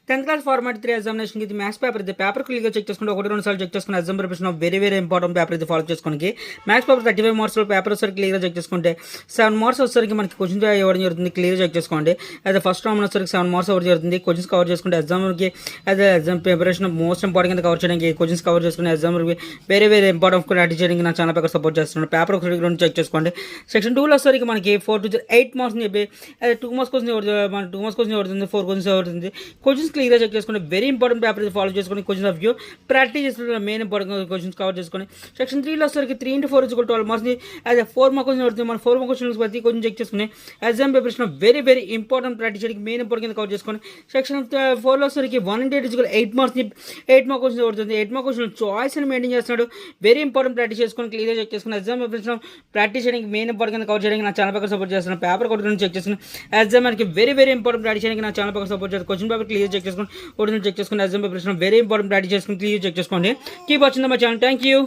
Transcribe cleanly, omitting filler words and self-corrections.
10th class format 3 ఎగ్జామినేషన్కి ఇది maths paper ఇది paper క్లియర్గా చెక్ చేసుకుంటే 1-2 సార్లు చెక్ చేసుకుని exam preparation very important paper ఇది ఫాలో చేసుకోవడానికి మ్యాథ్స్ పేపర్ 35 మార్క్స్ పేపర్ వచ్చరికి క్లియర్గా చెక్ చేసుకుంటే 7 మార్క్స్ వచ్చరికి మనకి క్వశ్చన్స్ ఇవ్వడం జరుగుతుంది. క్లియర్ చెక్ చేసుకోండి. అయితే ఫస్ట్ రౌండ్ వచ్చరికి 7 మార్క్స్ అవ్వడం జరుగుతుంది. క్వశ్చన్స్ కవర్ చేసుకుంటే ఎగ్జామ్కి అదే exam preparation most important cover చేయడానికి క్వశ్చన్స్ కవర్ చేసుకుని ఎగ్జామ్కి వెరీ ఇంపార్టెంట్ ప్రాక్టీస్ చేయడానికి నా ఛానల్ పేపర్ సపోర్ట్ చేస్తున్నాను. పేపర్ ఒకటి చెక్ చేసుకోండి. సెక్షన్ 2లో వచ్చరికి మనకి 4 to 8 మార్క్స్ చెప్పి అదే 2 మార్క్స్ క్వశ్చన్ మన 2 మార్క్స్ క్వశ్చన్ పడుతుంది, 4 క్వశ్చన్స్ పడుతుంది. క్వశ్చన్స్ క్లియర్గా చెక్ చేసుకుని వెరీ ఇంపార్టెంట్ పేపర్ ఇది ఫాలో చేసుకుని క్వశ్చన్స్ ఆఫ్ వ్యూ ప్రాక్టీస్ చేసుకుని మెయిన్ ఇంపార్టెంట్ క్వశ్చన్స్ కవర్ చేసుకుని సెక్షన్ 3లో వచ్చరికి 3 into 4 12 మార్క్స్ అదే 4 మార్క్స్ క్వశ్చన్ పడుతుంది. మన 4 మార్క్స్ క్వశ్చన్స్ ప్రతి క్వశ్చన్ చెక్ చేసుకుని exam preparation very important practice చేయడానికి మెయిన్ ఇంపార్టెంట్ కవర్ చేసుకొని సెక్షన్ 4లో వచ్చరికి 1 into 8 మార్క్స్ 8 మార్క్స్ క్వశ్చన్ పడుతుంది. 8 మార్క్స్ క్వశ్చన్ చాయిస్ అని మెయింటైన్ చేస్తున్నాడు. వెరీ ఇంపార్టెంట్ ప్రాక్టీస్ చేసుకొని క్లియర్గా చెక్ చేసుకుని ఎగ్జామ్ ప్రిపరేషన్ ప్రాక్టీస్ చేయడానికి మెయిన్ ఇంపార్టెంట్ కవర్ చేయడానికి నా ఛానల్ పేపర్ సపోర్ట్ చేస్తున్నాను. పేపర్ ఒకటి చెక్ చేసుకుని ఎగ్జామ్ మనకి వెరీ ఇంపార్టెంట్ ప్రాక్టీస్ చేయడానికి నా ఛానల్ పేపర్ సపోర్ట్ చేస్తుంది. క్వశ్చన్ పేపర్ క్లియర్ చెక్ చేసుకుని ఒకటి చెక్ చేసుకుని exam preparation very important practice చేసుకుని క్లియర్ చెక్ చేసుకోండి. Keep watching my channel. Thank you.